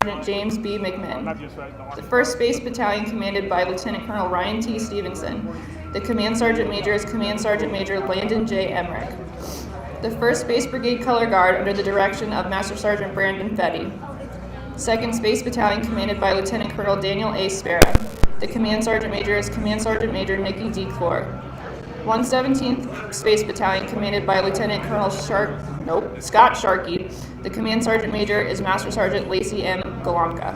Sergeant James B. McMinn. The 1st Space Battalion commanded by Lieutenant Colonel Ryan T. Stevenson. The Command Sergeant Major is Command Sergeant Major Landon J. Emmerich. The 1st Space Brigade Color Guard under the direction of Master Sergeant Brandon Fetty. 2nd Space Battalion commanded by Lieutenant Colonel Daniel A. Spera. The Command Sergeant Major is Command Sergeant Major Nikki D. Clore. 117th Space Battalion commanded by Lieutenant Colonel Scott Sharkey. The Command Sergeant Major is Master Sergeant Lacey M. Galanka.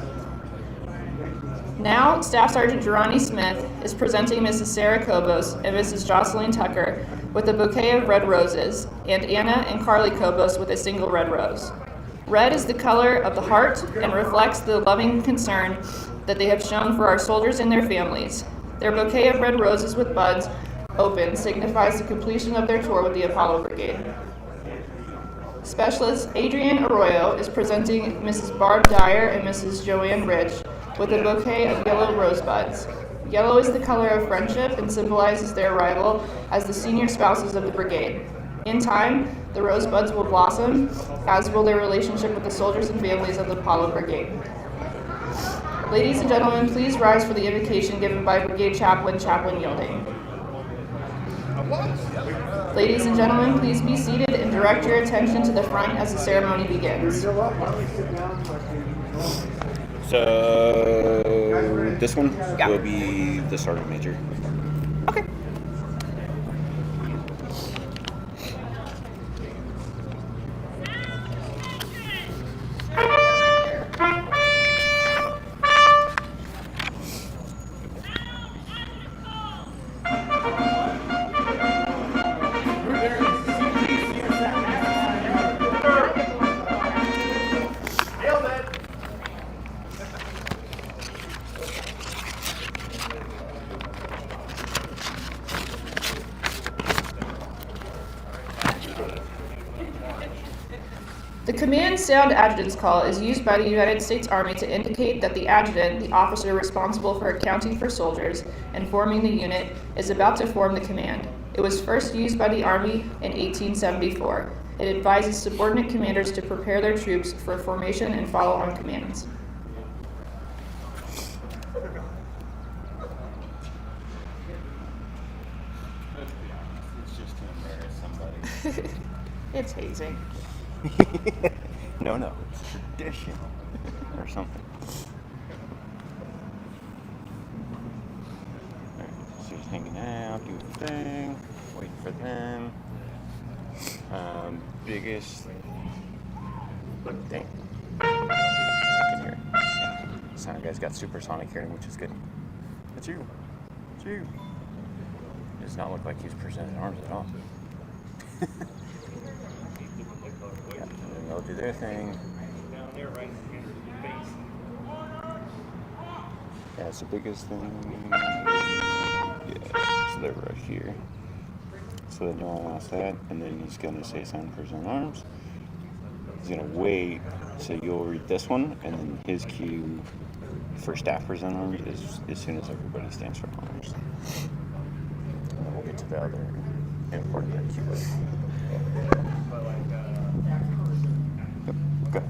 Now, Staff Sergeant Gerani Smith is presenting Mrs. Sarah Kobos and Mrs. Jocelyn Tucker with a bouquet of red roses, and Anna and Carly Kobos with a single red rose. Red is the color of the heart and reflects the loving concern that they have shown for our soldiers and their families. Their bouquet of red roses with buds open signifies the completion of their tour with the Apollo Brigade. Specialist Adrienne Arroyo is presenting Mrs. Barb Dyer and Mrs. Joanne Rich with a bouquet of yellow rosebuds. Yellow is the color of friendship and symbolizes their arrival as the senior spouses of the brigade. In time, the rosebuds will blossom, as will their relationship with the soldiers and families of the Apollo Brigade. Ladies and gentlemen, please rise for the invocation given by Brigade Chaplain Yielding. Ladies and gentlemen, please be seated and direct your attention to the front as the ceremony begins. So this one will be the Sergeant Major. Okay. The command sound adjutant's call is used by the United States Army to indicate that the adjutant, the officer responsible for accounting for soldiers and forming the unit, is about to form the command. It was first used by the Army in 1874. It advises subordinate commanders to prepare their troops for formation and follow on commands. It's just to embarrass somebody. It's hazing. No, it's tradition or something. Alright, so just hanging out, doing the thing, waiting for them. Biggest thing. I can hear it. Sound guy's got supersonic hearing, which is good. It's you. It does not look like he's presented arms at all. They'll do their thing. Yeah, it's the biggest thing. Yeah, so they're right here. So then you'll ask that, and then he's going to say sign present arms. He's going to wait, so you'll read this one, and then his cue for staff present arms is as soon as everybody stands for arms. And then we'll get to the other important cue. Okay.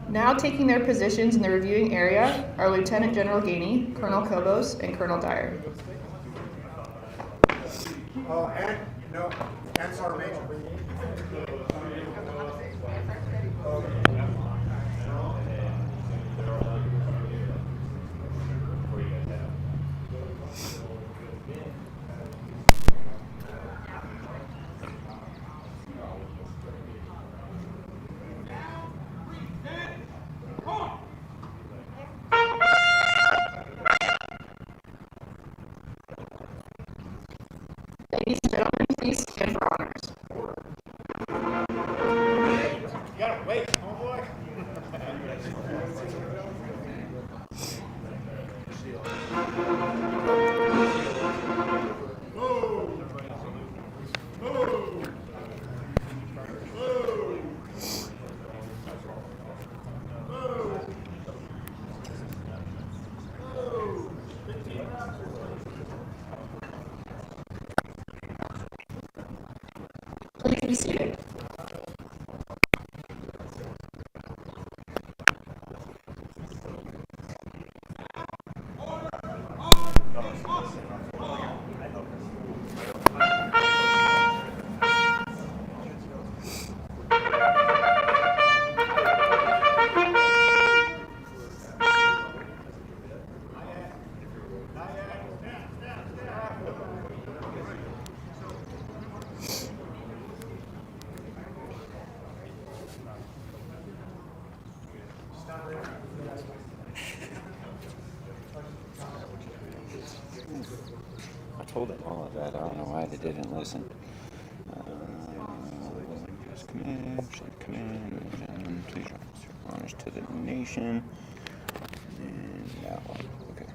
Now taking their positions in the reviewing area are Lieutenant General Gainey, Colonel Kobos, and Colonel Dyer. And Sergeant Major. Ladies and gentlemen, please stand for honors. You gotta wait, homeboy. Please be seated. told them all of that. I don't know why they didn't listen. Just come in, please rise your honors to the nation. And that one. Okay.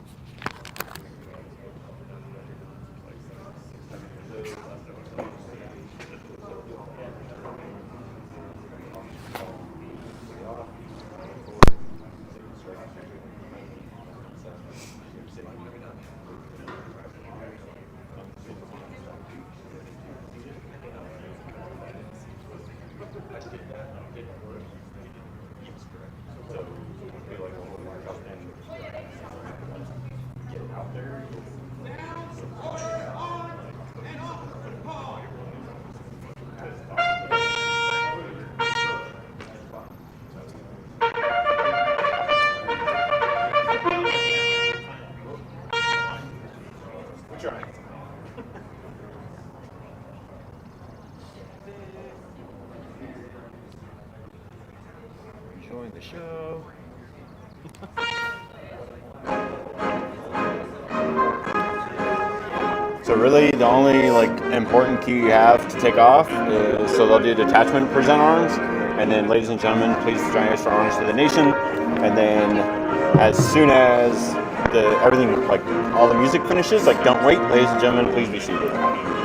Enjoying the show. So really, the only important cue you have to take off is so they'll do detachment, present arms, and then ladies and gentlemen, please join us for arms to the nation. And then as soon as everything all the music finishes, don't wait, ladies and gentlemen, please be seated.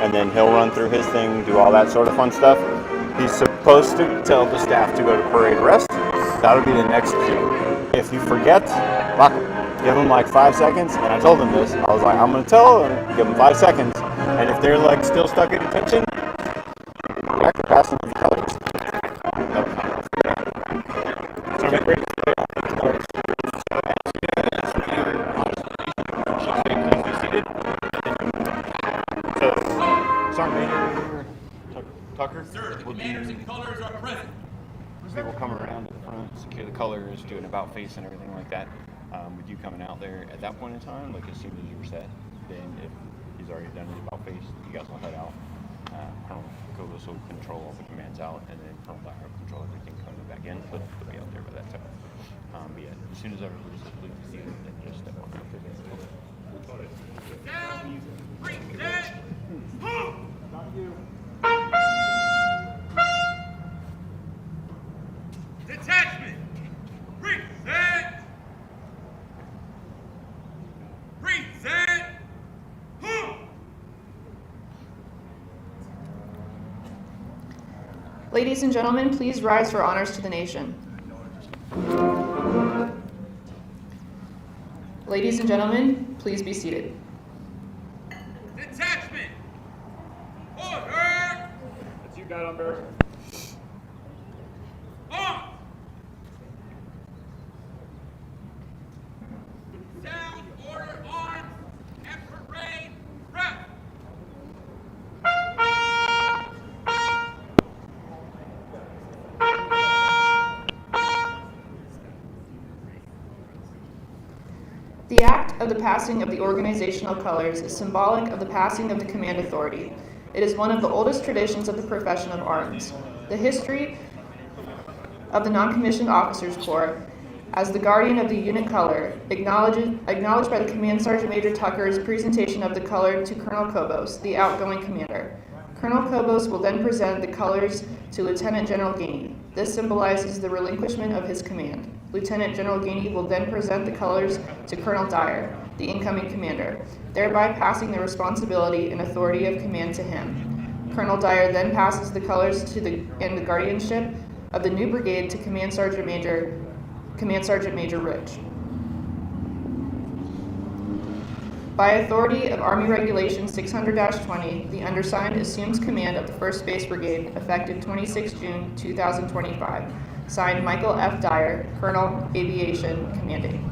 And then he'll run through his thing, do all that sort of fun stuff. He's supposed to tell the staff to go to parade rest. That'll be the next cue. If you forget, lock him. Give them 5 seconds, and I told them this. I was like, I'm going to tell them, give them 5 seconds, and if they're still stuck at attention, you have to pass them the colors. So, Sergeant Major Tucker, Sir, the commanders and colors are present. they will come around to the front, secure the colors, do an about face and everything like that. With you coming out there at that point in time, as soon as you were set, then if he's already done his about face, you guys will head out. Colonel Cobos will control all the commands out, and then Colonel Dyer will control everything coming back in, but they'll be out there by that time. But yeah, as soon as everybody's completely seated, then just step on out there. Down, reset, move. Detachment, reset. Reset, move. Ladies and gentlemen, please rise for honors to the nation. Ladies and gentlemen, please be seated. Detachment, order. That's you, God on barrel. On. Sound order arms and parade rest. The act of the passing of the organizational colors is symbolic of the passing of the command authority. It is one of the oldest traditions of the profession of arms. The history of the Non-Commissioned Officers Corps as the guardian of the unit color, acknowledged by the Command Sergeant Major Tucker's presentation of the color to Colonel Cobos, the outgoing commander. Colonel Cobos will then present the colors to Lieutenant General Gainey. This symbolizes the relinquishment of his command. Lieutenant General Gainey will then present the colors to Colonel Dyer, the incoming commander, thereby passing the responsibility and authority of command to him. Colonel Dyer then passes the colors to the guardianship of the new brigade to Command Sergeant Major Rich. By authority of Army Regulation 600-20, the undersigned assumes command of the 1st Space Brigade effective 26 June 2025. Signed, Michael F. Dyer, Colonel Aviation Commanding.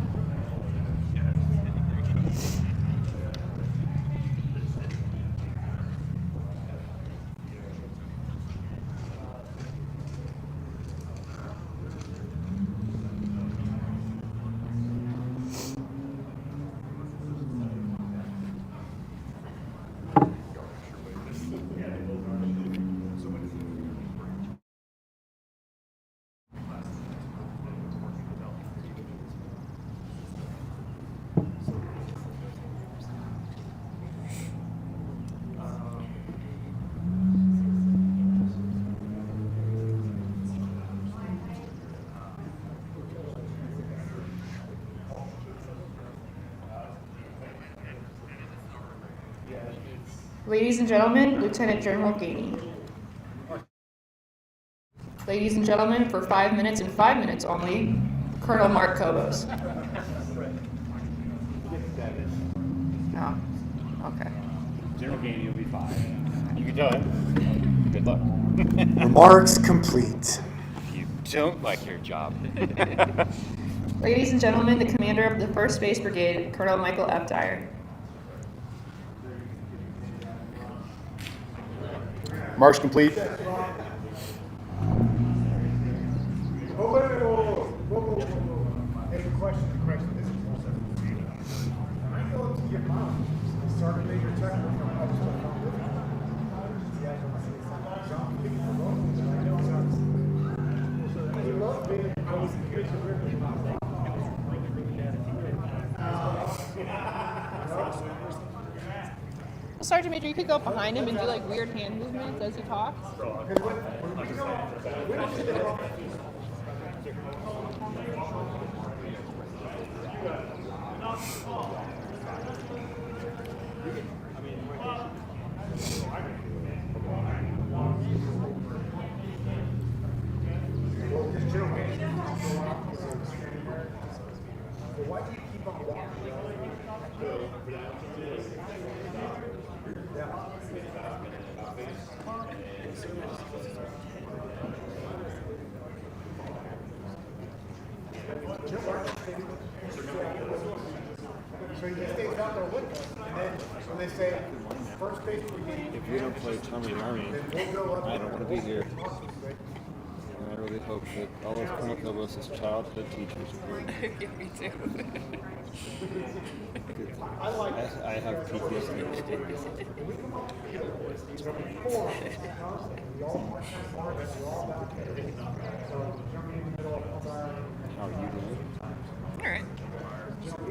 Ladies and gentlemen, Lieutenant General Gainey. Ladies and gentlemen, for 5 minutes and 5 minutes only, Colonel Mark Kobos. Oh, okay. General Gainey will be fine. You can tell him. Good luck. Remarks complete. If you don't like your job. Ladies and gentlemen, the commander of the 1st Space Brigade, Colonel Michael F. Dyer. Remarks complete. Hey, question. This is also I go up to your mom. Sergeant Major Tucker from Public Well, Sergeant Major, you could go behind him and do like weird hand movements as he talks. Why do you keep on walking? So he stays out there with us, and then when they say first base brigade, If we don't play Tommy Army, then we'll go up. I don't want to be here. And I really hope that all of Colonel Kobos' childhood teachers agree. Yeah, me too. I have PTSD. How are you doing? All right.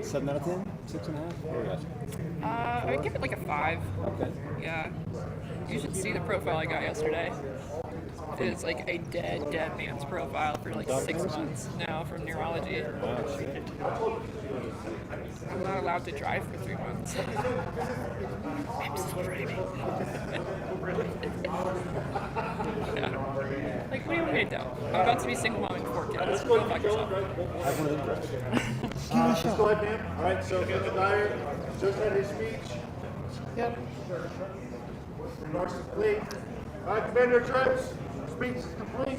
7 out of 10? 6.5? What are you asking? I would give it like a 5. Okay. Yeah. You should see the profile I got yesterday. It's like a dead man's profile for like 6 months now from neurology. Wow, shit. I'm not allowed to drive for 3 months. I'm still driving. Yeah. Like, what do you want me to do? I'm about to be single mom and 4 kids. Go fuck yourself. Have one of them drive. Just go ahead, ma'am. All right, so Colonel Dyer just had his speech. Yep. Remarks complete. All right, Commander Troops, speech is complete.